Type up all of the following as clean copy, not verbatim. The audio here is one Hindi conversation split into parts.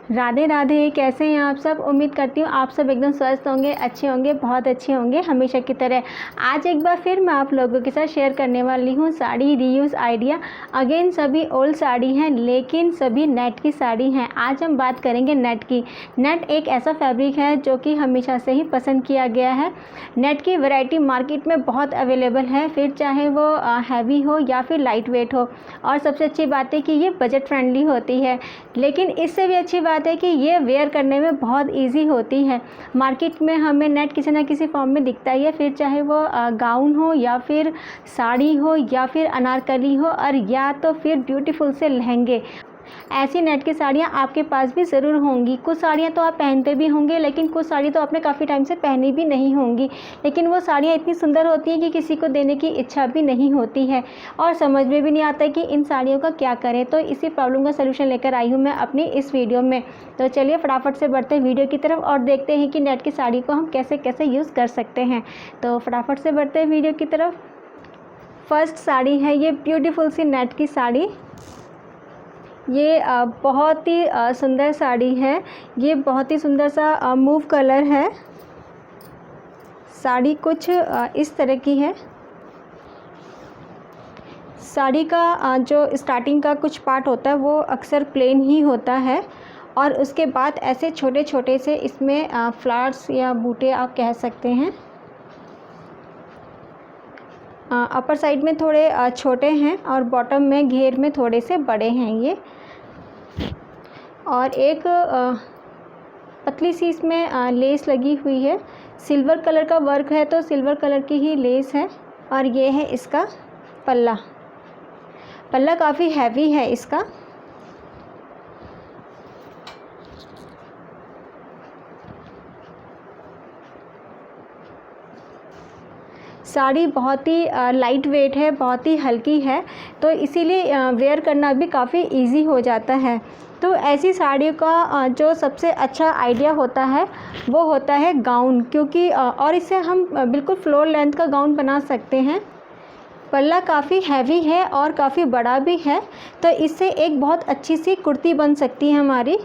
राधे राधे। कैसे हैं आप सब? उम्मीद करती हूँ आप सब एकदम स्वस्थ होंगे, अच्छे होंगे, बहुत अच्छे होंगे हमेशा की तरह। आज एक बार फिर मैं आप लोगों के साथ शेयर करने वाली हूँ साड़ी रीयूज़ आइडिया। अगेन सभी ओल्ड साड़ी हैं लेकिन सभी नेट की साड़ी हैं। आज हम बात करेंगे नेट की। नेट एक ऐसा फैब्रिक है जो कि हमेशा से ही पसंद किया गया है। नेट की वैरायटी मार्केट में बहुत अवेलेबल है, फिर चाहे वो हैवी हो या फिर लाइट वेट हो। और सबसे अच्छी बात है कि ये बजट फ्रेंडली होती है। लेकिन इससे भी अच्छी बात है कि ये वेयर करने में बहुत इजी होती है। मार्केट में हमें नेट किसी ना किसी फॉर्म में दिखता ही है, फिर चाहे वो गाउन हो या फिर साड़ी हो या फिर अनारकली हो और या तो फिर ब्यूटीफुल से लहंगे। ऐसी नेट की साड़ियाँ आपके पास भी ज़रूर होंगी। कुछ साड़ियाँ तो आप पहनते भी होंगे लेकिन कुछ साड़ी तो आपने काफ़ी टाइम से पहनी भी नहीं होंगी, लेकिन वो साड़ियाँ इतनी सुंदर होती हैं कि किसी को देने की इच्छा भी नहीं होती है और समझ में भी नहीं आता कि इन साड़ियों का क्या करें। तो इसी प्रॉब्लम का सलूशन लेकर आई हूँ मैं अपनी इस वीडियो में। तो चलिए फटाफट से बढ़ते हैं वीडियो की तरफ और देखते हैं कि नेट की साड़ी को हम कैसे कैसे यूज़ कर सकते हैं। तो फटाफट से बढ़ते हैं वीडियो की तरफ। फर्स्ट साड़ी है ये ब्यूटीफुल सी नेट की साड़ी। ये बहुत ही सुंदर साड़ी है। ये बहुत ही सुंदर सा मूव कलर है। साड़ी कुछ इस तरह की है। साड़ी का जो स्टार्टिंग का कुछ पार्ट होता है वो अक्सर प्लेन ही होता है और उसके बाद ऐसे छोटे छोटे से इसमें फ्लावर्स या बूटे आप कह सकते हैं। अपर साइड में थोड़े छोटे हैं और बॉटम में घेर में थोड़े से बड़े हैं ये। और एक पतली सी इसमें लेस लगी हुई है। सिल्वर कलर का वर्क है तो सिल्वर कलर की ही लेस है। और ये है इसका पल्ला। पल्ला काफ़ी हैवी है इसका। साड़ी बहुत ही लाइट वेट है, बहुत ही हल्की है, तो इसीलिए वेयर करना भी काफ़ी इजी हो जाता है। तो ऐसी साड़ियों का जो सबसे अच्छा आइडिया होता है वो होता है गाउन, क्योंकि और इससे हम बिल्कुल फ्लोर लेंथ का गाउन बना सकते हैं। पल्ला काफ़ी हैवी है और काफ़ी बड़ा भी है, तो इससे एक बहुत अच्छी सी कुर्ती बन सकती है हमारी।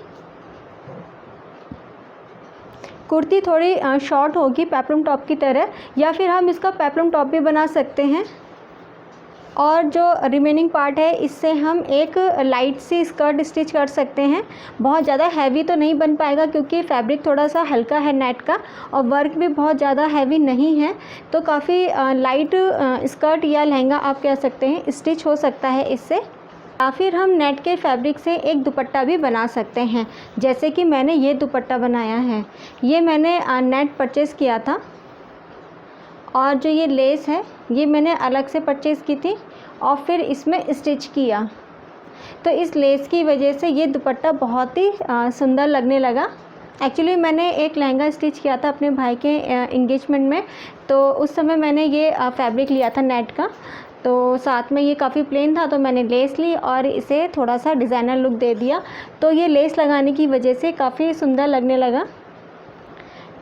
कुर्ती थोड़ी शॉर्ट होगी पेप्लम टॉप की तरह, या फिर हम इसका पेप्लम टॉप भी बना सकते हैं। और जो रिमेनिंग पार्ट है इससे हम एक लाइट सी स्कर्ट स्टिच कर सकते हैं। बहुत ज़्यादा हैवी तो नहीं बन पाएगा क्योंकि फैब्रिक थोड़ा सा हल्का है नेट का और वर्क भी बहुत ज़्यादा हैवी नहीं है, तो काफ़ी लाइट स्कर्ट या लहंगा आप कह सकते हैं स्टिच हो सकता है इससे। या फिर हम नेट के फैब्रिक से एक दुपट्टा भी बना सकते हैं, जैसे कि मैंने ये दुपट्टा बनाया है। ये मैंने नेट परचेज़ किया था और जो ये लेस है ये मैंने अलग से परचेज़ की थी और फिर इसमें स्टिच किया, तो इस लेस की वजह से ये दुपट्टा बहुत ही सुंदर लगने लगा। एक्चुअली मैंने एक लहंगा स्टिच किया था अपने भाई के एंगेजमेंट में, तो उस समय मैंने ये फैब्रिक लिया था नेट का। तो साथ में ये काफ़ी प्लेन था तो मैंने लेस ली और इसे थोड़ा सा डिज़ाइनर लुक दे दिया, तो ये लेस लगाने की वजह से काफ़ी सुंदर लगने लगा।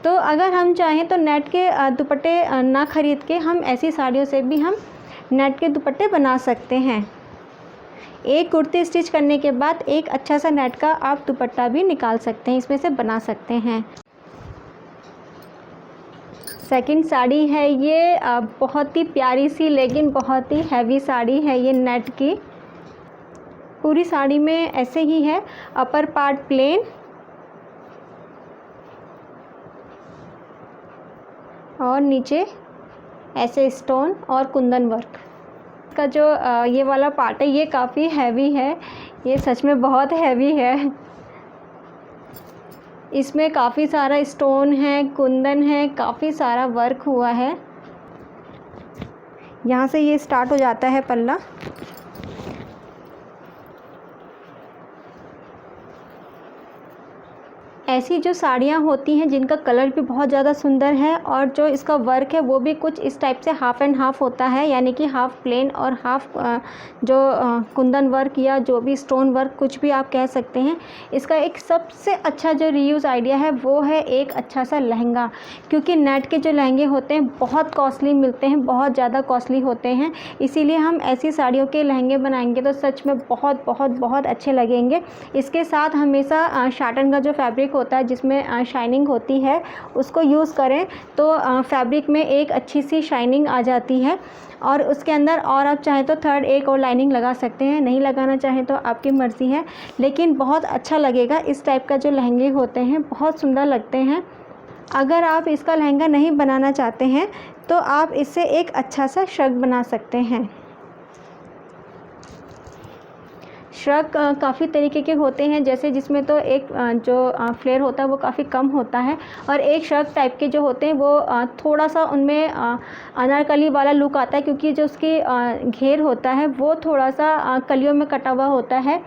तो अगर हम चाहें तो नेट के दुपट्टे ना ख़रीद के हम ऐसी साड़ियों से भी हम नेट के दुपट्टे बना सकते हैं। एक कुर्ती स्टिच करने के बाद एक अच्छा सा नेट का आप दुपट्टा भी निकाल सकते हैं, इसमें से बना सकते हैं। सेकंड साड़ी है ये बहुत ही प्यारी सी लेकिन बहुत ही हैवी साड़ी है ये नेट की। पूरी साड़ी में ऐसे ही है, अपर पार्ट प्लेन और नीचे ऐसे स्टोन और कुंदन वर्क का जो ये वाला पार्ट है ये काफ़ी हैवी है। ये सच में बहुत हैवी है। इसमें काफ़ी सारा स्टोन है, कुंदन है, काफ़ी सारा वर्क हुआ है। यहाँ से ये स्टार्ट हो जाता है पल्ला। ऐसी जो साड़ियाँ होती हैं जिनका कलर भी बहुत ज़्यादा सुंदर है और जो इसका वर्क है वो भी कुछ इस टाइप से हाफ़ एंड हाफ़ होता है, यानी कि हाफ़ प्लेन और हाफ़ जो कुंदन वर्क या जो भी स्टोन वर्क कुछ भी आप कह सकते हैं। इसका एक सबसे अच्छा जो रीयूज़ आइडिया है वो है एक अच्छा सा लहंगा, क्योंकि नेट के जो लहंगे होते हैं बहुत कॉस्टली मिलते हैं, बहुत ज़्यादा कॉस्टली होते हैं। इसीलिए हम ऐसी साड़ियों के लहंगे बनाएंगे तो सच में बहुत बहुत बहुत अच्छे लगेंगे। इसके साथ हमेशा शाटन का जो फैब्रिक होता है जिसमें शाइनिंग होती है उसको यूज़ करें तो फैब्रिक में एक अच्छी सी शाइनिंग आ जाती है। और उसके अंदर और आप चाहें तो थर्ड एक और लाइनिंग लगा सकते हैं, नहीं लगाना चाहें तो आपकी मर्ज़ी है, लेकिन बहुत अच्छा लगेगा। इस टाइप का जो लहंगे होते हैं बहुत सुंदर लगते हैं। अगर आप इसका लहंगा नहीं बनाना चाहते हैं तो आप इससे एक अच्छा सा श्रग बना सकते हैं। श्रग काफ़ी तरीके के होते हैं, जैसे जिसमें तो एक जो फ्लेयर होता है वो काफ़ी कम होता है और एक श्रग टाइप के जो होते हैं वो थोड़ा सा उनमें अनारकली वाला लुक आता है, क्योंकि जो उसकी घेर होता है वो थोड़ा सा कलियों में कटा हुआ होता है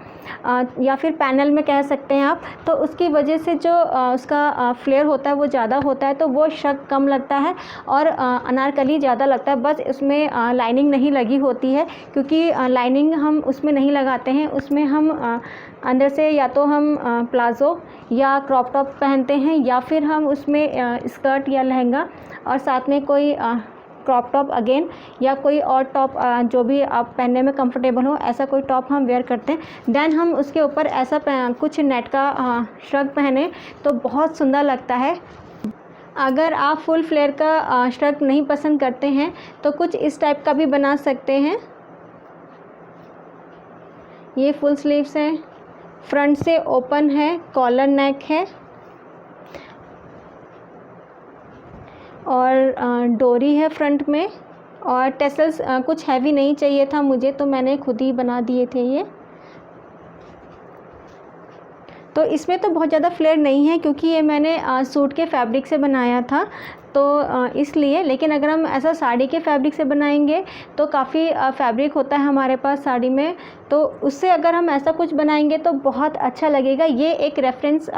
या फिर पैनल में कह सकते हैं आप। तो उसकी वजह से जो उसका फ्लेयर होता है वो ज़्यादा होता है, तो वो श्रग कम लगता है और अनारकली ज़्यादा लगता है। बस इसमें लाइनिंग नहीं लगी होती है, क्योंकि लाइनिंग हम उसमें नहीं लगाते हैं, उसमें हम अंदर से या तो हम प्लाज़ो या क्रॉप टॉप पहनते हैं या फिर हम उसमें स्कर्ट या लहंगा और साथ में कोई क्रॉप टॉप अगेन या कोई और टॉप जो भी आप पहनने में कंफर्टेबल हो ऐसा कोई टॉप हम वेयर करते हैं। देन हम उसके ऊपर ऐसा कुछ नेट का श्रग पहने तो बहुत सुंदर लगता है। अगर आप फुल फ्लेयर का श्रग नहीं पसंद करते हैं तो कुछ इस टाइप का भी बना सकते हैं। ये फुल स्लीव्स हैं, फ्रंट से ओपन है, कॉलर नेक है और डोरी है फ्रंट में और टेसल्स कुछ हैवी नहीं चाहिए था मुझे तो मैंने खुद ही बना दिए थे ये। तो इसमें तो बहुत ज़्यादा फ्लेयर नहीं है क्योंकि ये मैंने सूट के फैब्रिक से बनाया था तो इसलिए। लेकिन अगर हम ऐसा साड़ी के फैब्रिक से बनाएंगे तो काफ़ी फैब्रिक होता है हमारे पास साड़ी में, तो उससे अगर हम ऐसा कुछ बनाएंगे तो बहुत अच्छा लगेगा। ये एक रेफरेंस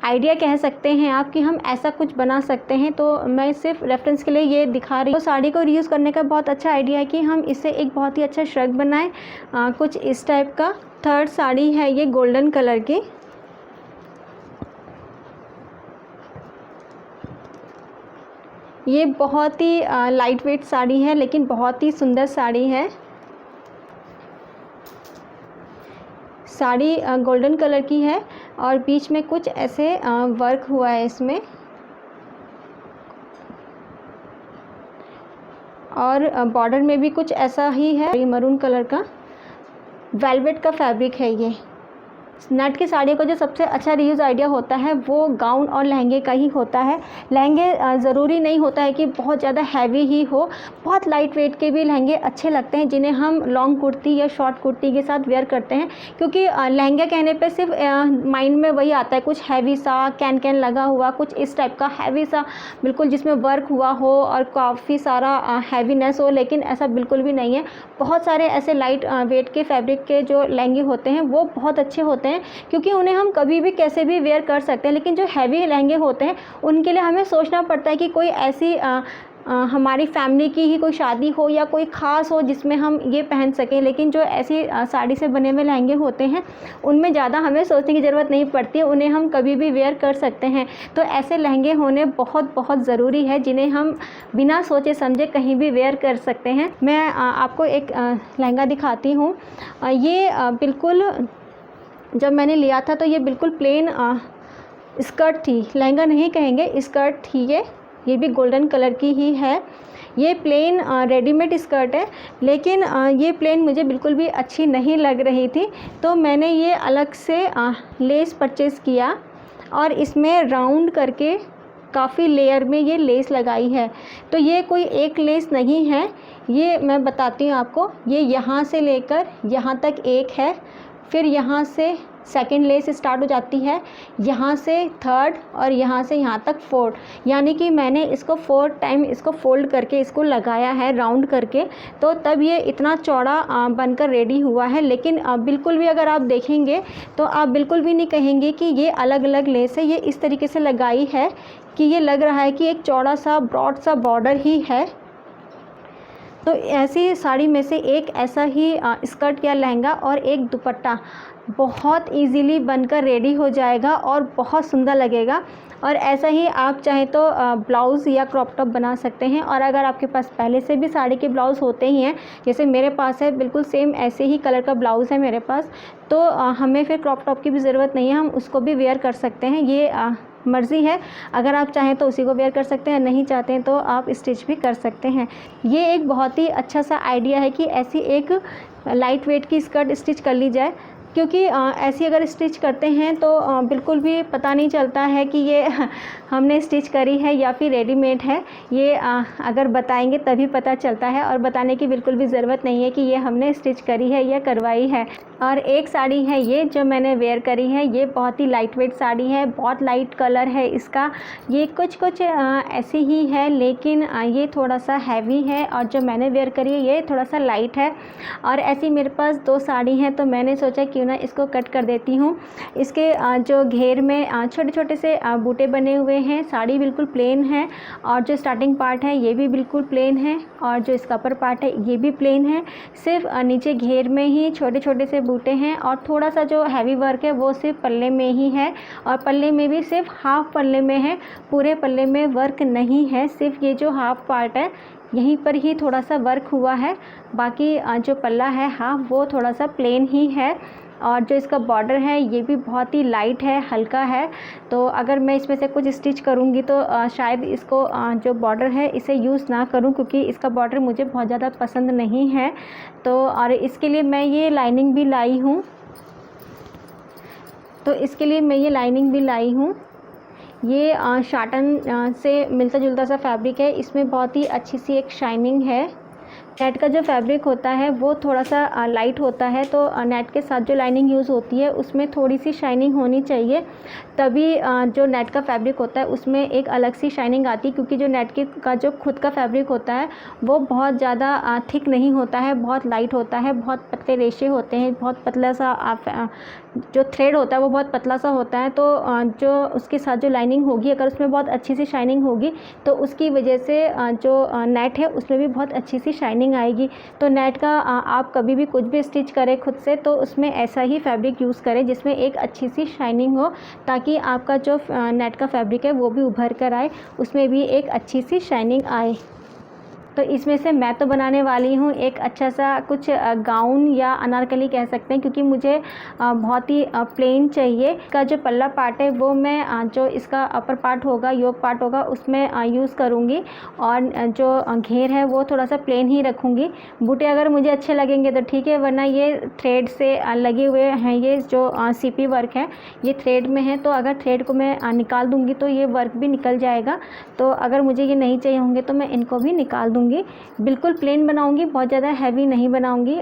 आइडिया कह सकते हैं आप कि हम ऐसा कुछ बना सकते हैं, तो मैं सिर्फ रेफरेंस के लिए ये दिखा रही हूँ। तो साड़ी को रीयूज़ करने का बहुत अच्छा आइडिया है कि हम इससे एक बहुत ही अच्छा श्रग बनाएं कुछ इस टाइप का। थर्ड साड़ी है ये गोल्डन कलर की। ये बहुत ही लाइट वेट साड़ी है लेकिन बहुत ही सुंदर साड़ी है। साड़ी गोल्डन कलर की है और बीच में कुछ ऐसे वर्क हुआ है इसमें और बॉर्डर में भी कुछ ऐसा ही है। ये मरून कलर का वेलवेट का फैब्रिक है। ये नेट की साड़ियों का जो सबसे अच्छा रीयूज़ आइडिया होता है वो गाउन और लहंगे का ही होता है। लहंगे ज़रूरी नहीं होता है कि बहुत ज़्यादा हैवी ही हो, बहुत लाइट वेट के भी लहंगे अच्छे लगते हैं जिन्हें हम लॉन्ग कुर्ती या शॉर्ट कुर्ती के साथ वेयर करते हैं। क्योंकि लहंगा कहने पे सिर्फ माइंड में वही आता है, कुछ हैवी सा कैन कैन लगा हुआ, कुछ इस टाइप का हैवी सा बिल्कुल जिसमें वर्क हुआ हो और काफ़ी सारा हैवीनेस हो, लेकिन ऐसा बिल्कुल भी नहीं है। बहुत सारे ऐसे लाइट वेट के फैब्रिक के जो लहंगे होते हैं वो बहुत अच्छे होते हैं क्योंकि उन्हें हम कभी भी कैसे भी वेयर कर सकते हैं। लेकिन जो हैवी लहंगे होते हैं उनके लिए हमें सोचना पड़ता है कि कोई ऐसी हमारी फैमिली की ही कोई शादी हो या कोई ख़ास हो जिसमें हम ये पहन सकें। लेकिन जो ऐसी साड़ी से बने हुए लहंगे होते हैं उनमें ज़्यादा हमें सोचने की ज़रूरत नहीं पड़ती है, उन्हें हम कभी भी वेयर कर सकते हैं। तो ऐसे लहंगे होने बहुत बहुत ज़रूरी है जिन्हें हम बिना सोचे समझे कहीं भी वेयर कर सकते हैं। मैं आपको एक लहंगा दिखाती हूँ। ये बिल्कुल जब मैंने लिया था तो ये बिल्कुल प्लेन स्कर्ट थी, लहंगा नहीं कहेंगे, स्कर्ट थी ये भी गोल्डन कलर की ही है। ये प्लेन रेडीमेड स्कर्ट है लेकिन ये प्लेन मुझे बिल्कुल भी अच्छी नहीं लग रही थी, तो मैंने ये अलग से लेस परचेज़ किया और इसमें राउंड करके काफ़ी लेयर में ये लेस लगाई है। तो ये कोई एक लेस नहीं है, ये मैं बताती हूँ आपको। ये यहाँ से लेकर यहाँ तक एक है, फिर यहाँ से सेकंड लेस स्टार्ट हो जाती है, यहाँ से थर्ड और यहाँ से यहाँ तक फोर्थ, यानी कि मैंने इसको 4 टाइम इसको फोल्ड करके इसको लगाया है राउंड करके, तो तब ये इतना चौड़ा बनकर रेडी हुआ है। लेकिन बिल्कुल भी अगर आप देखेंगे तो आप बिल्कुल भी नहीं कहेंगे कि ये अलग अलग लेस है, ये इस तरीके से लगाई है कि ये लग रहा है कि एक चौड़ा सा ब्रॉड सा बॉर्डर ही है। तो ऐसी साड़ी में से एक ऐसा ही स्कर्ट या लहंगा और एक दुपट्टा बहुत इजीली बनकर रेडी हो जाएगा और बहुत सुंदर लगेगा। और ऐसा ही आप चाहें तो ब्लाउज़ या क्रॉप टॉप बना सकते हैं। और अगर आपके पास पहले से भी साड़ी के ब्लाउज़ होते ही हैं, जैसे मेरे पास है, बिल्कुल सेम ऐसे ही कलर का ब्लाउज़ है मेरे पास, तो हमें फिर क्रॉप टॉप की भी ज़रूरत नहीं है, हम उसको भी वेयर कर सकते हैं। ये मर्ज़ी है, अगर आप चाहें तो उसी को वेयर कर सकते हैं, नहीं चाहते हैं तो आप स्टिच भी कर सकते हैं। ये एक बहुत ही अच्छा सा आइडिया है कि ऐसी एक लाइट वेट की स्कर्ट स्टिच कर ली जाए, क्योंकि ऐसी अगर स्टिच करते हैं तो बिल्कुल भी पता नहीं चलता है कि ये हमने स्टिच करी है या फिर रेडीमेड है। ये अगर बताएंगे तभी पता चलता है, और बताने की बिल्कुल भी ज़रूरत नहीं है कि ये हमने स्टिच करी है या करवाई है। और एक साड़ी है ये जो मैंने वेयर करी है, ये बहुत ही लाइट वेट साड़ी है, बहुत लाइट कलर है इसका। ये कुछ ऐसी ही है, लेकिन ये थोड़ा सा हैवी है, और जो मैंने वेयर करी है ये थोड़ा सा लाइट है। और ऐसी मेरे पास 2 साड़ी हैं, तो मैंने सोचा क्यों ना इसको कट कर देती हूँ। इसके जो घेर में छोटे छोटे से बूटे बने हुए हैं। साड़ी बिल्कुल प्लेन है, और जो स्टार्टिंग पार्ट है ये भी बिल्कुल प्लेन है, और जो इसका अपर पार्ट है ये भी प्लेन है। सिर्फ नीचे घेर में ही छोटे छोटे से बूटे हैं, और थोड़ा सा जो हैवी वर्क है वो सिर्फ पल्ले में ही है, और पल्ले में भी सिर्फ हाफ पल्ले में है, पूरे पल्ले में वर्क नहीं है। सिर्फ ये जो हाफ पार्ट है यहीं पर ही थोड़ा सा वर्क हुआ है, बाकी जो पल्ला है हाफ वो थोड़ा सा प्लेन ही है। और जो इसका बॉर्डर है ये भी बहुत ही लाइट है, हल्का है। तो अगर मैं इसमें से कुछ स्टिच करूँगी तो शायद इसको जो बॉर्डर है इसे यूज़ ना करूँ, क्योंकि इसका बॉर्डर मुझे बहुत ज़्यादा पसंद नहीं है। तो और इसके लिए मैं ये लाइनिंग भी लाई हूँ, ये शाटन से मिलता जुलता सा फैब्रिक है। इसमें बहुत ही अच्छी सी एक शाइनिंग है। नेट का जो फैब्रिक होता है वो थोड़ा सा लाइट होता है, तो नेट के साथ जो लाइनिंग यूज़ होती है उसमें थोड़ी सी शाइनिंग होनी चाहिए, तभी जो नेट का फैब्रिक होता है उसमें एक अलग सी शाइनिंग आती है। क्योंकि जो नेट का जो खुद का फैब्रिक होता है वो बहुत ज़्यादा थिक नहीं होता है, बहुत लाइट होता है, बहुत पतले रेशे होते हैं, बहुत पतला सा जो थ्रेड होता है वो बहुत पतला सा होता है। तो जो उसके साथ जो लाइनिंग होगी, अगर उसमें बहुत अच्छी सी शाइनिंग होगी तो उसकी वजह से जो नेट है उसमें भी बहुत अच्छी सी शाइनिंग आएगी। तो नेट का आप कभी भी कुछ भी स्टिच करें खुद से तो उसमें ऐसा ही फैब्रिक यूज़ करें जिसमें एक अच्छी सी शाइनिंग हो, ताकि आपका जो नेट का फैब्रिक है वो भी उभर कर आए, उसमें भी एक अच्छी सी शाइनिंग आए। तो इसमें से मैं तो बनाने वाली हूँ एक अच्छा सा कुछ गाउन या अनारकली कह सकते हैं, क्योंकि मुझे बहुत ही प्लेन चाहिए। का जो पल्ला पार्ट है वो मैं जो इसका अपर पार्ट होगा, योक पार्ट होगा, उसमें यूज़ करूँगी, और जो घेर है वो थोड़ा सा प्लेन ही रखूँगी। बूटे अगर मुझे अच्छे लगेंगे तो ठीक है, वरना ये थ्रेड से लगे हुए हैं। ये जो सीपी वर्क है ये थ्रेड में है, तो अगर थ्रेड को मैं निकाल दूँगी तो ये वर्क भी निकल जाएगा। तो अगर मुझे ये नहीं चाहिए होंगे तो मैं इनको भी निकाल दूँगी। बिल्कुल प्लेन बनाऊंगी, बहुत ज़्यादा हैवी नहीं बनाऊंगी।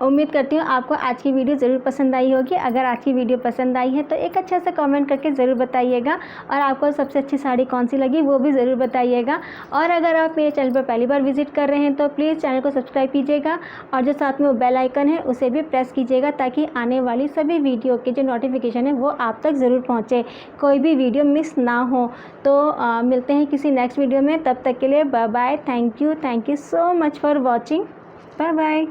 उम्मीद करती हूँ आपको आज की वीडियो ज़रूर पसंद आई होगी। अगर आज की वीडियो पसंद आई है तो एक अच्छा सा कमेंट करके ज़रूर बताइएगा, और आपको सबसे अच्छी साड़ी कौन सी लगी वो भी ज़रूर बताइएगा। और अगर आप मेरे चैनल पर पहली बार विजिट कर रहे हैं तो प्लीज़ चैनल को सब्सक्राइब कीजिएगा, और जो साथ में वो बेल आइकन है उसे भी प्रेस कीजिएगा, ताकि आने वाली सभी वीडियो के जो नोटिफिकेशन है वो आप तक ज़रूर पहुँचे, कोई भी वीडियो मिस ना हो। तो मिलते हैं किसी नेक्स्ट वीडियो में, तब तक के लिए bye bye. Thank you so much for watching. Bye bye.